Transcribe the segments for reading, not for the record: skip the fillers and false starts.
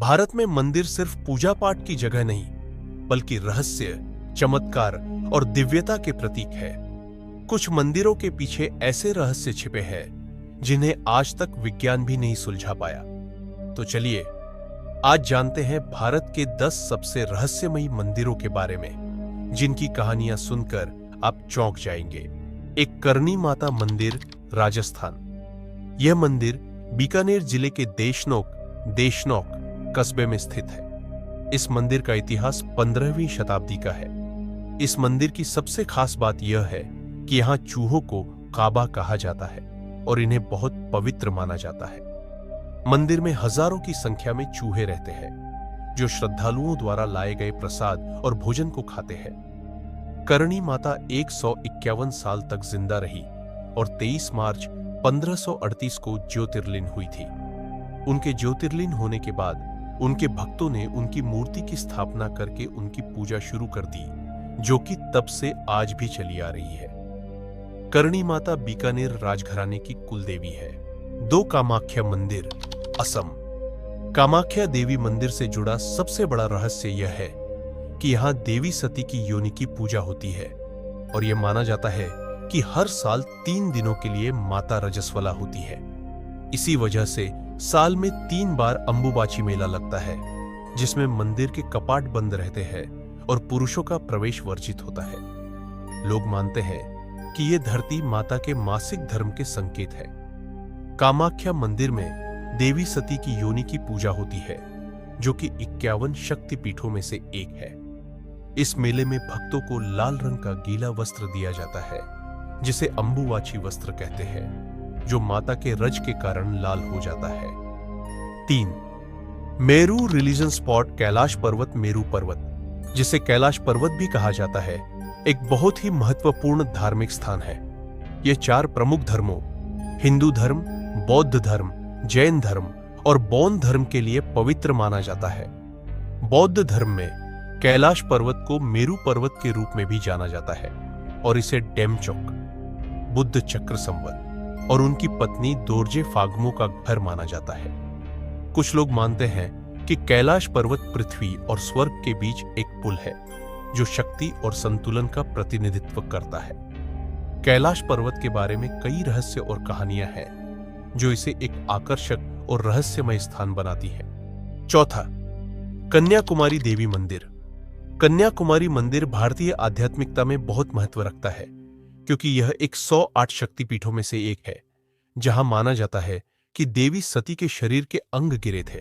भारत में मंदिर सिर्फ पूजा पाठ की जगह नहीं, बल्कि रहस्य, चमत्कार और दिव्यता के प्रतीक है। कुछ मंदिरों के पीछे ऐसे रहस्य छिपे हैं जिन्हें आज तक विज्ञान भी नहीं सुलझा पाया। तो चलिए आज जानते हैं भारत के 10 सबसे रहस्यमयी मंदिरों के बारे में, जिनकी कहानियां सुनकर आप चौंक जाएंगे। एक करणी माता मंदिर, राजस्थान। यह मंदिर बीकानेर जिले के देशनोक कस्बे में स्थित है। इस मंदिर का इतिहास 15वीं शताब्दी का है। इस मंदिर की सबसे खास बात यह है कि यहाँ चूहों को काबा कहा जाता है और इन्हें बहुत पवित्र माना जाता है। मंदिर में हजारों की संख्या में चूहे रहते हैं, जो श्रद्धालुओं द्वारा लाए गए प्रसाद और भोजन को खाते हैं। करणी माता 151 साल तक जिंदा रही और 23 मार्च 1538 को ज्योतिर्लिन हुई थी। उनके ज्योतिर्लिन होने के बाद उनके भक्तों ने उनकी मूर्ति की स्थापना करके उनकी पूजा शुरू कर दी, जो कि तब से आज भी चली आ रही है। करणी माता बीकानेर राजघराने की कुलदेवी है। 2 कामाख्या मंदिर, असम। कामाख्या देवी मंदिर से जुड़ा सबसे बड़ा रहस्य यह है कि यहाँ देवी सती की योनि की पूजा होती है और यह माना जाता है कि हर साल 3 दिनों के लिए माता रजस्वला होती है। इसी वजह से साल में 3 बार अंबुबाची मेला लगता है, जिसमें मंदिर के कपाट बंद रहते हैं और पुरुषों का प्रवेश वर्जित होता है। लोग मानते हैं कि यह धरती माता के मासिक धर्म के संकेत है। कामाख्या मंदिर में देवी सती की योनि की पूजा होती है, जो कि 51 शक्तिपीठों में से एक है। इस मेले में भक्तों को लाल रंग का गीला वस्त्र दिया जाता है, जिसे अंबुवाची वस्त्र कहते हैं, जो माता के रज के कारण लाल हो जाता है। 3. मेरू रिलीजन स्पॉट, कैलाश पर्वत। मेरू पर्वत, जिसे कैलाश पर्वत भी कहा जाता है, एक बहुत ही महत्वपूर्ण धार्मिक स्थान है। यह 4 प्रमुख धर्मों, हिंदू धर्म, बौद्ध धर्म, जैन धर्म और बौद्ध धर्म के लिए पवित्र माना जाता है। बौद्ध धर्म में कैलाश पर्वत को मेरू पर्वत के रूप में भी जाना जाता है और इसे डेमचोक, बुद्ध चक्र संवत और उनकी पत्नी दोरजे फागमो का घर माना जाता है। कुछ लोग मानते हैं कि कैलाश पर्वत पृथ्वी और स्वर्ग के बीच एक पुल है, जो शक्ति और संतुलन का प्रतिनिधित्व करता है। कैलाश पर्वत के बारे में कई रहस्य और कहानियां हैं, जो इसे एक आकर्षक और रहस्यमय स्थान बनाती है। 4. कन्याकुमारी देवी मंदिर। कन्याकुमारी मंदिर भारतीय आध्यात्मिकता में बहुत महत्व रखता है, क्योंकि यह 108 शक्तिपीठों में से एक है, जहां माना जाता है कि देवी सती के शरीर के अंग गिरे थे।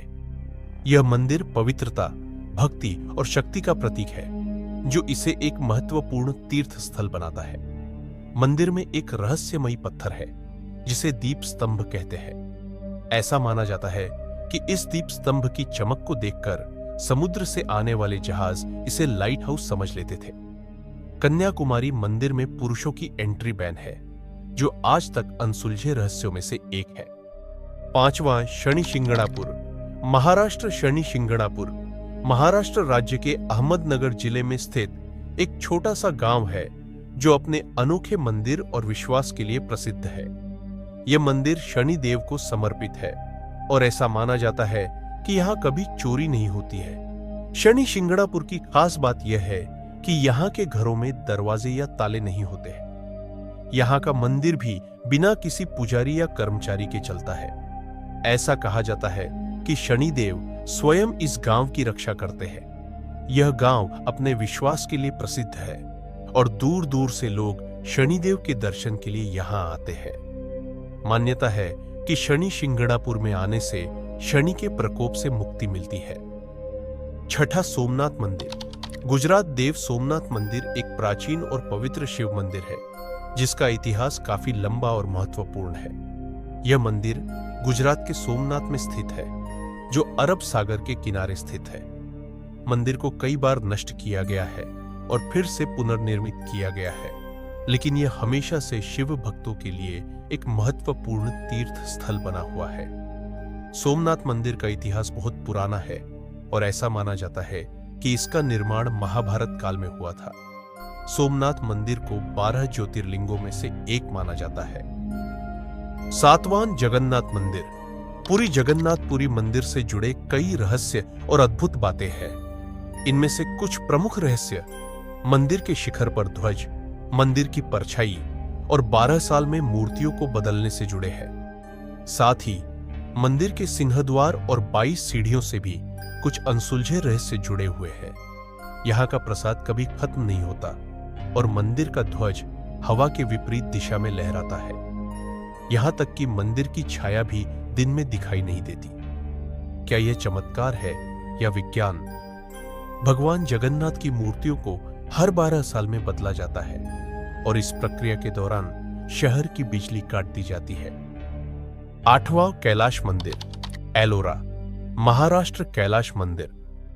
यह मंदिर पवित्रता, भक्ति और शक्ति का प्रतीक है, जो इसे एक महत्वपूर्ण तीर्थ स्थल बनाता है। मंदिर में एक रहस्यमयी पत्थर है, जिसे दीप स्तंभ कहते हैं। ऐसा माना जाता है कि इस दीप स्तंभ की चमक को देखकर समुद्र से आने वाले जहाज इसे लाइट हाउस समझ लेते थे। कन्याकुमारी मंदिर में पुरुषों की एंट्री बैन है, जो आज तक अनसुलझे रहस्यों में से एक है। 5वां, शनि शिंगणापुर, महाराष्ट्र। शनि शिंगणापुर महाराष्ट्र राज्य के अहमदनगर जिले में स्थित एक छोटा सा गांव है, जो अपने अनोखे मंदिर और विश्वास के लिए प्रसिद्ध है। यह मंदिर शनि देव को समर्पित है और ऐसा माना जाता है कि यहाँ कभी चोरी नहीं होती है। शनि शिंगणापुर की खास बात यह है कि यहाँ के घरों में दरवाजे या ताले नहीं होते हैं। यहाँ का मंदिर भी बिना किसी पुजारी या कर्मचारी के चलता है। ऐसा कहा जाता है कि शनिदेव स्वयं इस गांव की रक्षा करते हैं। यह गांव अपने विश्वास के लिए प्रसिद्ध है और दूर दूर से लोग शनिदेव के दर्शन के लिए यहाँ आते हैं। मान्यता है कि शनि शिंगणापुर में आने से शनि के प्रकोप से मुक्ति मिलती है। 6. सोमनाथ मंदिर। गुजरात देव सोमनाथ मंदिर एक प्राचीन और पवित्र शिव मंदिर है, जिसका इतिहास काफी लंबा और महत्वपूर्ण है। यह मंदिर गुजरात के सोमनाथ में स्थित है, जो अरब सागर के किनारे स्थित है। मंदिर को कई बार नष्ट किया गया है और फिर से पुनर्निर्मित किया गया है, लेकिन यह हमेशा से शिव भक्तों के लिए एक महत्वपूर्ण तीर्थ स्थल बना हुआ है। सोमनाथ मंदिर का इतिहास बहुत पुराना है और ऐसा माना जाता है कि इसका निर्माण महाभारत काल में हुआ था। सोमनाथ मंदिर को 12 ज्योतिर्लिंगों में से एक माना जाता है। 7वां, जगन्नाथ मंदिर, पूरी जगन्नाथपुरी मंदिर से जुड़े कई रहस्य और अद्भुत बातें हैं। इनमें से कुछ प्रमुख रहस्य मंदिर के शिखर पर ध्वज, मंदिर की परछाई और 12 साल में मूर्तियों को बदलने से जुड़े हैं। साथ ही मंदिर के सिंहद्वार और 22 सीढ़ियों से भी कुछ अनसुलझे रहस्य जुड़े हुए हैं। यहाँ का प्रसाद कभी खत्म नहीं होता और मंदिर का ध्वज हवा के विपरीत दिशा में लहराता है। यहां तक कि मंदिर की छाया भी दिन में दिखाई नहीं देती। क्या यह चमत्कार है या विज्ञान? भगवान जगन्नाथ की मूर्तियों को हर 12 साल में बदला जाता है और इस प्रक्रिया के दौरान शहर की बिजली काट दी जाती है। 8वां कैलाश मंदिर, एलोरा, महाराष्ट्र। कैलाश मंदिर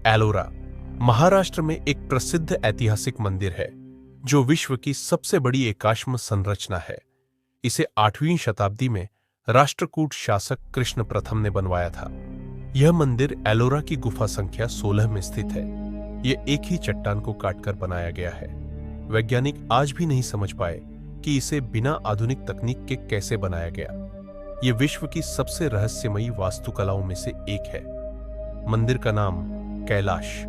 एलोरा महाराष्ट्र में एक प्रसिद्ध ऐतिहासिक मंदिर है जो विश्व की सबसे बड़ी एकाश्म संरचना है। इसे 8वीं शताब्दी में राष्ट्रकूट शासक कृष्ण प्रथम ने बनवाया था। यह मंदिर एलोरा की गुफा संख्या 16 में स्थित है। यह एक ही चट्टान को काटकर बनाया गया है। वैज्ञानिक आज भी नहीं समझ पाए कि इसे बिना आधुनिक तकनीक के कैसे बनाया गया। यह विश्व की सबसे रहस्यमयी वास्तुकलाओं में से एक है। मंदिर का नाम कैलाश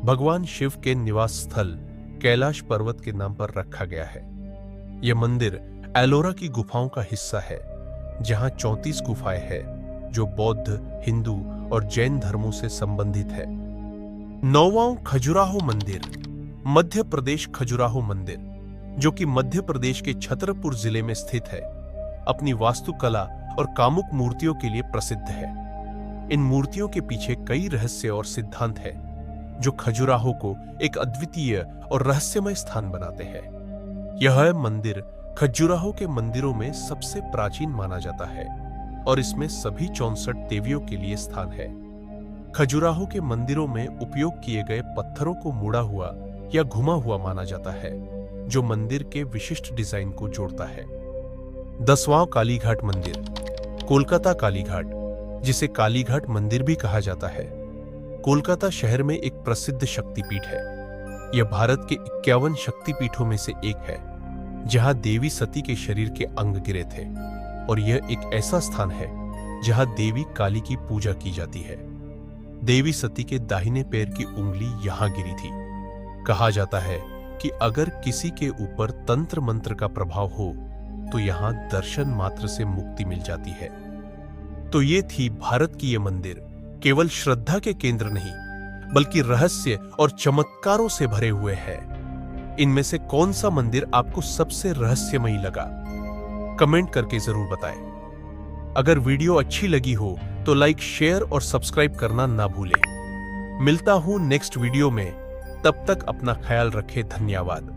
भगवान शिव के निवास स्थल कैलाश पर्वत के नाम पर रखा गया है। यह मंदिर एलोरा की गुफाओं का हिस्सा है, जहां 34 गुफाएं हैं जो बौद्ध, हिंदू और जैन धर्मों से संबंधित है। 9वां खजुराहो मंदिर, मध्य प्रदेश। खजुराहो मंदिर, जो कि मध्य प्रदेश के छतरपुर जिले में स्थित है, अपनी वास्तुकला और कामुक मूर्तियों के लिए प्रसिद्ध है। इन मूर्तियों के पीछे कई रहस्य और सिद्धांत हैं जो खजुराहो को एक अद्वितीय और रहस्यमय स्थान बनाते हैं। यह मंदिर खजुराहो के मंदिरों में सबसे प्राचीन माना जाता है और इसमें सभी 64 देवियों के लिए स्थान है। खजुराहो के मंदिरों में उपयोग किए गए पत्थरों को मुड़ा हुआ या घुमा हुआ माना जाता है, जो मंदिर के विशिष्ट डिजाइन को जोड़ता है। 10वां कालीघाट मंदिर, कोलकाता कालीघाट, जिसे कालीघाट मंदिर भी कहा जाता है, कोलकाता शहर में एक प्रसिद्ध शक्तिपीठ है। यह भारत के 51 शक्तिपीठों में से एक है, जहां देवी सती के शरीर के अंग गिरे थे और यह एक ऐसा स्थान है जहां देवी काली की पूजा की जाती है। देवी सती के दाहिने पैर की उंगली यहां गिरी थी। कहा जाता है कि अगर किसी के ऊपर तंत्र मंत्र का प्रभाव हो तो यहां दर्शन मात्र से मुक्ति मिल जाती है। तो ये थी भारत की ये मंदिर केवल श्रद्धा के केंद्र नहीं, बल्कि रहस्य और चमत्कारों से भरे हुए हैं। इनमें से कौन सा मंदिर आपको सबसे रहस्यमयी लगा? कमेंट करके जरूर बताएं। अगर वीडियो अच्छी लगी हो तो लाइक, शेयर और सब्सक्राइब करना ना भूलें। मिलता हूं नेक्स्ट वीडियो में, तब तक अपना ख्याल रखें। धन्यवाद।